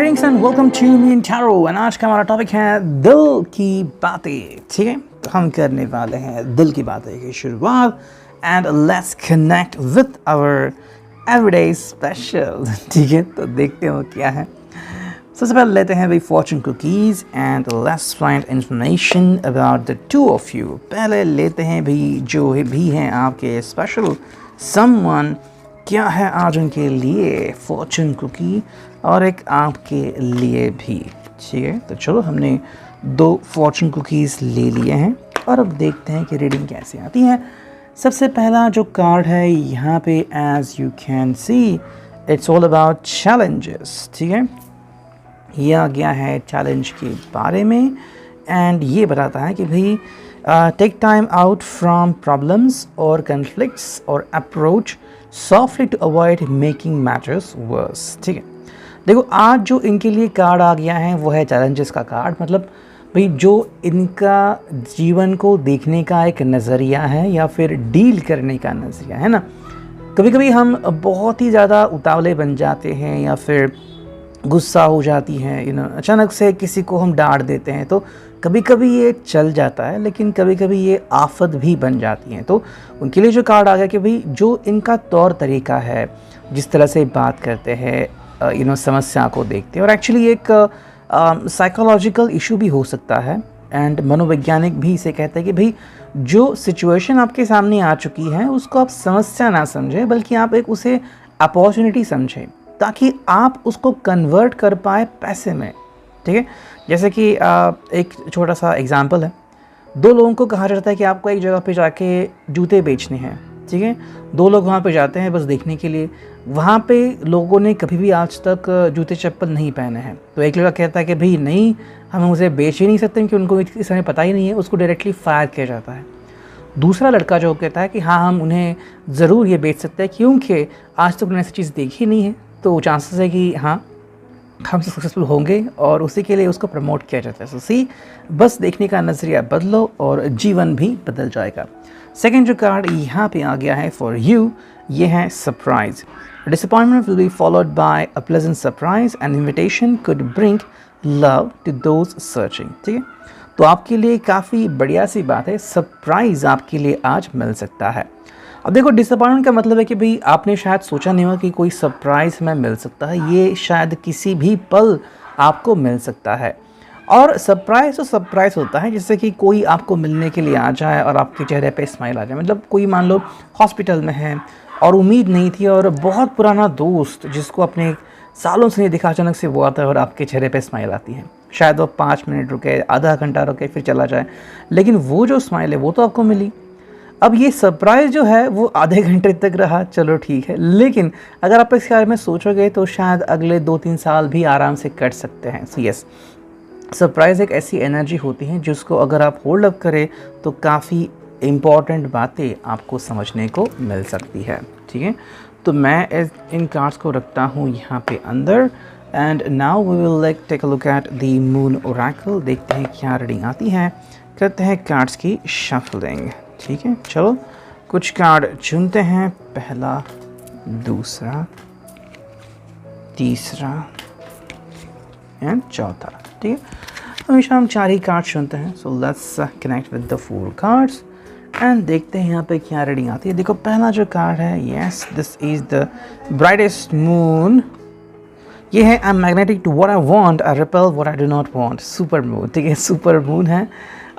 Greetings and welcome to me in tarot and आज का हमारा टॉपिक है दिल की बातें। ठीक है, तो हम करने वाले हैं दिल की बातें की शुरुआत and let's connect with our everyday special. ठीक है, तो देखते हो क्या है। सबसे पहले लेते हैं भाई Fortune cookies and let's find information about the two of you. पहले लेते हैं भाई जो भी हैं आपके स्पेशल समवन, क्या है आज उनके लिए फॉर्चून कुकी और एक आपके लिए भी। ठीक है, तो चलो हमने 2 फॉर्चून कुकीज़ ले लिए हैं और अब देखते हैं कि रीडिंग कैसे आती है। सबसे पहला जो कार्ड है यहाँ पे as you can see it's all about challenges. ठीक है, ये आ गया है चैलेंज के बारे में एंड ये बताता है कि भाई take time out from problems और कन्फ्लिक्ट्स और approach softly to avoid making matters worse. ठीक है, देखो आज जो इनके लिए कार्ड आ गया है वो है चैलेंजेस का कार्ड। मतलब भाई जो इनका जीवन को देखने का एक नज़रिया है या फिर डील करने का नज़रिया है ना। कभी कभी हम बहुत ही ज़्यादा उतावले बन जाते हैं या फिर गुस्सा हो जाती है अचानक से किसी को हम डांट देते हैं, तो कभी कभी ये चल जाता है लेकिन कभी कभी ये आफत भी बन जाती हैं। तो उनके लिए जो कार्ड आ गया कि भाई जो इनका तौर तरीका है, जिस तरह से बात करते हैं समस्या को देखते हैं, और एक्चुअली एक साइकोलॉजिकल इशू भी हो सकता है एंड मनोवैज्ञानिक भी इसे कहते हैं कि भाई जो सिचुएशन आपके सामने आ चुकी है उसको आप समस्या ना समझें बल्कि आप एक उसे अपॉर्चुनिटी समझें ताकि आप उसको कन्वर्ट कर पाए पैसे में। ठीक है, जैसे कि एक छोटा सा एग्जांपल है। 2 लोगों को कहा जाता है कि आपको एक जगह पे जाके जूते बेचने हैं। ठीक है, 2 लोग वहाँ पे जाते हैं बस देखने के लिए। वहाँ पे लोगों ने कभी भी आज तक जूते चप्पल नहीं पहने हैं, तो एक लड़का कहता है कि भाई नहीं, हम उसे बेच ही नहीं सकते क्योंकि उनको इस समय पता ही नहीं है, उसको डायरेक्टली फायर किया जाता है। दूसरा लड़का जो कहता है कि हाँ हम उन्हें ज़रूर ये बेच सकते हैं क्योंकि आज तक उन्होंने ऐसी चीज़ देखी नहीं है, तो चांसेस है कि हाँ हम सक्सेसफुल होंगे और उसी के लिए उसको प्रमोट किया जाता है। सो सी, बस देखने का नज़रिया बदलो और जीवन भी बदल जाएगा। सेकेंड जो कार्ड यहाँ पे आ गया है फॉर यू, ये है surprise. Disappointment will be followed by a pleasant surprise and invitation could bring love to those searching. ठीक है, तो आपके लिए काफ़ी बढ़िया सी बात है, सरप्राइज़ आपके लिए आज मिल सकता है। अब देखो डिसअपॉइंटमेंट का मतलब है कि भाई आपने शायद सोचा नहीं होगा कि कोई सरप्राइज़ हमें मिल सकता है, ये शायद किसी भी पल आपको मिल सकता है। और सरप्राइज़ तो सरप्राइज़ होता है जैसे कि कोई आपको मिलने के लिए आ जाए और आपके चेहरे पे स्माइल आ जाए। मतलब कोई मान लो हॉस्पिटल में है और उम्मीद नहीं थी और बहुत पुराना दोस्त जिसको अपने सालों से नहीं दिखा, अचानक से वो आता है और आपके चेहरे पे स्माइल आती है। शायद वो 5 मिनट रुके, आधा घंटा रुके, फिर चला जाए, लेकिन वो जो स्माइल है वो तो आपको मिली। अब ये सरप्राइज़ जो है वो आधे घंटे तक रहा, चलो ठीक है, लेकिन अगर आप इसके बारे में सोचोगे तो शायद अगले 2-3 साल भी आराम से कट सकते हैं। सो यस, सरप्राइज़ एक ऐसी एनर्जी होती है जिसको अगर आप होल्ड अप करें तो काफ़ी इम्पॉर्टेंट बातें आपको समझने को मिल सकती है। ठीक है, तो मैं इन कार्ड्स को रखता हूँ यहाँ पे अंदर and now we will like take a look at the moon oracle. देखते हैं क्या रीडिंग आती है, करते हैं कार्ड्स की शफलिंग। ठीक है, चलो कुछ कार्ड चुनते हैं, पहला, दूसरा, तीसरा एंड चौथा। ठीक है, हमेशा हम 4 ही कार्ड चुनते हैं। So let's connect with the 4 cards and देखते हैं यहाँ पे क्या रीडिंग आती है। देखो पहला जो कार्ड है, yes this is the brightest moon. ये है I am magnetic to what I want, I repel what I do not want. Super moon. ठीक है, सुपर मून है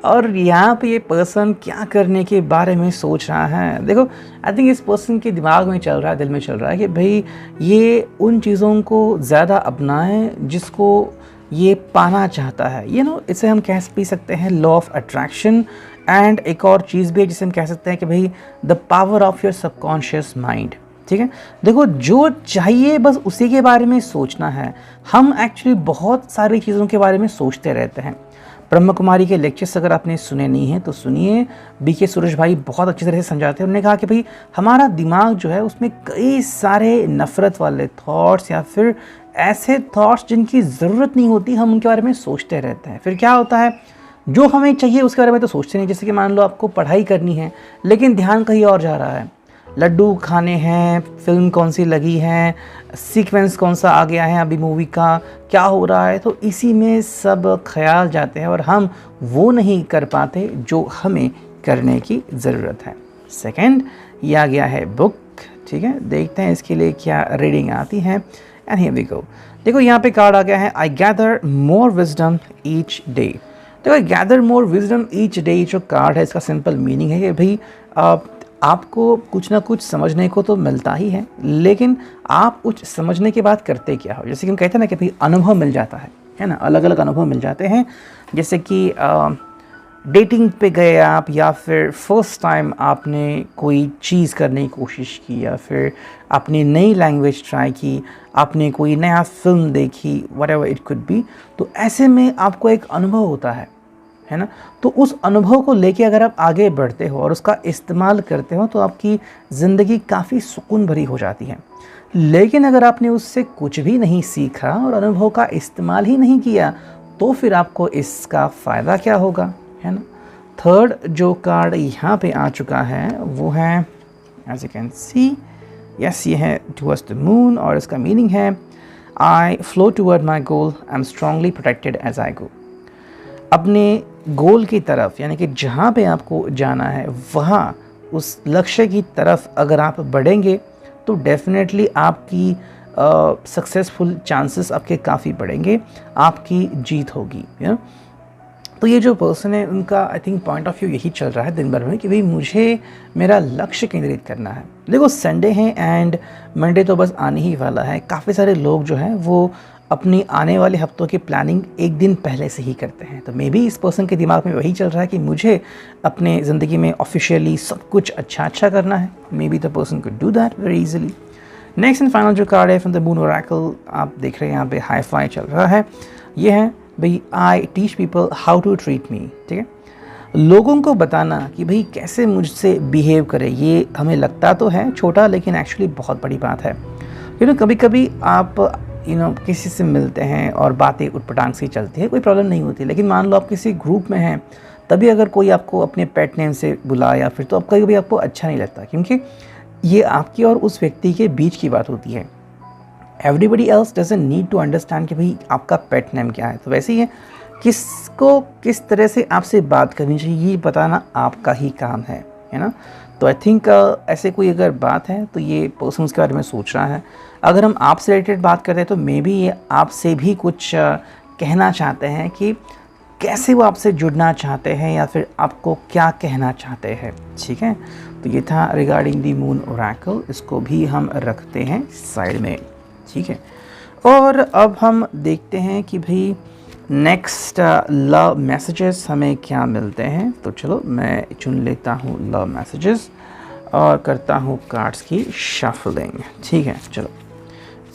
और यहाँ पे ये पर्सन क्या करने के बारे में सोच रहा है। देखो आई थिंक इस पर्सन के दिमाग में चल रहा है, दिल में चल रहा है कि भाई ये उन चीज़ों को ज़्यादा अपनाएं जिसको ये पाना चाहता है। इसे हम कह भी सकते हैं लॉ ऑफ अट्रैक्शन। एंड एक और चीज़ भी है जिसे हम कह सकते हैं कि भाई the power of your subconscious mind. ठीक है, देखो जो चाहिए बस उसी के बारे में सोचना है। हम एक्चुअली बहुत सारी चीज़ों के बारे में सोचते रहते हैं। ब्रह्म कुमारी के लेक्चर्स अगर आपने सुने नहीं हैं तो सुनिए, बीके सुरेश भाई बहुत अच्छी तरह से समझाते हैं। उन्होंने कहा कि भाई हमारा दिमाग जो है उसमें कई सारे नफ़रत वाले थॉट्स या फिर ऐसे थॉट्स जिनकी ज़रूरत नहीं होती, हम उनके बारे में सोचते रहते हैं। फिर क्या होता है, जो हमें चाहिए उसके बारे में तो सोचते नहीं। जैसे कि मान लो आपको पढ़ाई करनी है लेकिन ध्यान कहीं और जा रहा है, लड्डू खाने हैं, फिल्म कौन सी लगी है, सीक्वेंस कौन सा आ गया है अभी मूवी का, क्या हो रहा है, तो इसी में सब ख्याल जाते हैं और हम वो नहीं कर पाते जो हमें करने की ज़रूरत है। सेकंड, ये आ गया है बुक, ठीक है, देखते हैं इसके लिए क्या रीडिंग आती है। And here we go. देखो यहाँ पे कार्ड आ गया है I gather more wisdom each day. देखो gather more wisdom each day जो कार्ड है इसका सिंपल मीनिंग है कि भाई आपको कुछ ना कुछ समझने को तो मिलता ही है, लेकिन आप कुछ समझने के बाद करते क्या हो। जैसे कि हम कहते हैं ना कि भाई अनुभव मिल जाता है ना, अलग अलग अनुभव मिल जाते हैं। जैसे कि डेटिंग पे गए आप, या फिर फर्स्ट टाइम आपने कोई चीज़ करने की कोशिश की, या फिर आपने नई लैंग्वेज ट्राई की, आपने कोई नया फिल्म देखी, व्हाटएवर इट कुड बी, तो ऐसे में आपको एक अनुभव होता है ना। तो उस अनुभव को लेके अगर आप आगे बढ़ते हो और उसका इस्तेमाल करते हो तो आपकी ज़िंदगी काफ़ी सुकून भरी हो जाती है। लेकिन अगर आपने उससे कुछ भी नहीं सीखा और अनुभव का इस्तेमाल ही नहीं किया तो फिर आपको इसका फ़ायदा क्या होगा, है ना। थर्ड जो कार्ड यहाँ पे आ चुका है वो है as you can see, yes, ये है टुवर्ड्स द मून और इसका मीनिंग है I flow toward my goal, I am strongly protected as I go. अपने गोल की तरफ, यानी कि जहाँ पे आपको जाना है वहाँ उस लक्ष्य की तरफ अगर आप बढ़ेंगे तो डेफिनेटली आपकी सक्सेसफुल चांसेस आपके काफ़ी बढ़ेंगे, आपकी जीत होगी, यू नो। तो ये जो पर्सन है उनका I think point of view यही चल रहा है दिन भर में कि भाई मुझे मेरा लक्ष्य केंद्रित करना है। देखो संडे है एंड मंडे तो बस आने ही वाला है। काफ़ी सारे लोग जो हैं वो अपनी आने वाले हफ्तों की प्लानिंग एक दिन पहले से ही करते हैं। तो मे बी इस पर्सन के दिमाग में वही चल रहा है कि मुझे अपने ज़िंदगी में ऑफिशियली सब कुछ अच्छा करना है। May be the person could do that very easily. Next and final जो कार्ड है फ्रॉम द मून ओरेकल, आप देख रहे हैं यहाँ पे हाई फाई चल रहा है। ये है भाई I teach people how to treat me, ठीक है। लोगों को बताना कि भाई कैसे मुझसे बिहेव करें, ये हमें लगता तो है छोटा लेकिन एक्चुअली बहुत बड़ी बात है। कभी कभी आप किसी से मिलते हैं और बातें उटपटांग सी चलती है, कोई प्रॉब्लम नहीं होती, लेकिन मान लो आप किसी ग्रुप में हैं तभी अगर कोई आपको अपने पेट नेम से बुलाए या फिर, तो आपका कभी आपको अच्छा नहीं लगता, क्योंकि ये आपकी और उस व्यक्ति के बीच की बात होती है। Everybody else doesn't need to understand कि भाई आपका पेट नेम क्या है। तो वैसे ही है, किसको किस तरह से आपसे बात करनी चाहिए ये बताना आपका ही काम है ना। तो आई थिंक ऐसे कोई अगर बात है तो ये पर्सन उसके बारे में सोच रहा है। अगर हम आपसे रिलेटेड बात करते हैं तो मे बी ये आपसे भी कुछ कहना चाहते हैं कि कैसे वो आपसे जुड़ना चाहते हैं या फिर आपको क्या कहना चाहते हैं, ठीक है। तो ये था रिगार्डिंग दी मून ओरेकल, इसको भी हम रखते हैं साइड में, ठीक है। और अब हम देखते हैं कि भाई नेक्स्ट लव मैसेजेस हमें क्या मिलते हैं। तो चलो मैं चुन लेता हूँ लव मैसेजेस और करता हूँ कार्ड्स की शफलिंग, ठीक है। चलो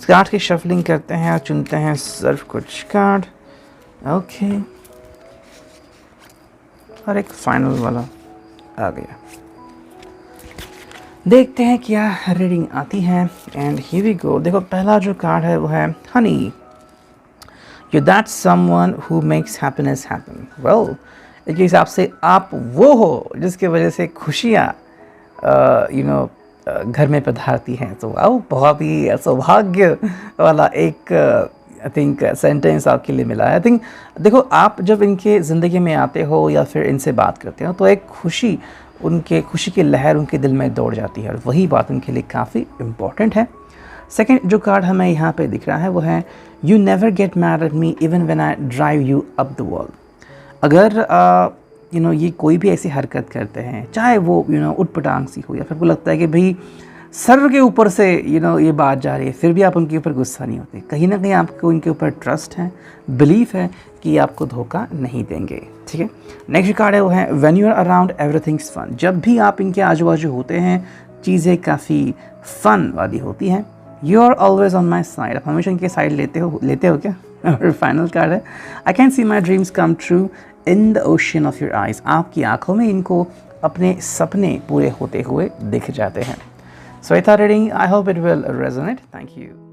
कार्ड्स की शफलिंग करते हैं और चुनते हैं सिर्फ कुछ कार्ड, ओके। और एक फाइनल वाला आ गया, देखते हैं क्या रीडिंग आती है। And here we go. देखो पहला जो कार्ड है वो है honey, you that someone who makes happiness happen. Well, एक हिसाब से आप वो हो जिसके वजह से खुशियाँ घर में पधारती हैं। तो वाह, बहुत ही सौभाग्य वाला एक आई थिंक सेंटेंस आपके लिए मिला है। आई थिंक देखो आप जब इनके ज़िंदगी में आते हो या फिर इनसे बात करते हो तो एक खुशी की लहर उनके दिल में दौड़ जाती है और वही बात उनके लिए काफ़ी इम्पॉर्टेंट है। सेकंड जो कार्ड हमें यहाँ पे दिख रहा है वो है you never get mad at me even when I drive you up the wall. अगर ये कोई भी ऐसी हरकत करते हैं, चाहे वो उटपटांग सी हो या फिर को लगता है कि भाई सर के ऊपर से ये बात जा रही है, फिर भी आप उनके ऊपर गुस्सा नहीं होते। कहीं ना कहीं आपको उनके ऊपर ट्रस्ट है, बिलीफ है कि आपको धोखा नहीं देंगे, ठीक है। नेक्स्ट कार्ड है वो है when you are around everything's fun. जब भी आप इनके आजू बाजू होते हैं चीज़ें काफ़ी फ़न वाली होती हैं। You are always on my side, आप हमेशा इनके साइड लेते हो क्या। और फाइनल कार्ड है I can see my dreams come true in the ocean of your eyes. आपकी आंखों में इनको अपने सपने पूरे होते हुए दिख जाते हैं। So I thought reading, I hope it will resonate. Thank you.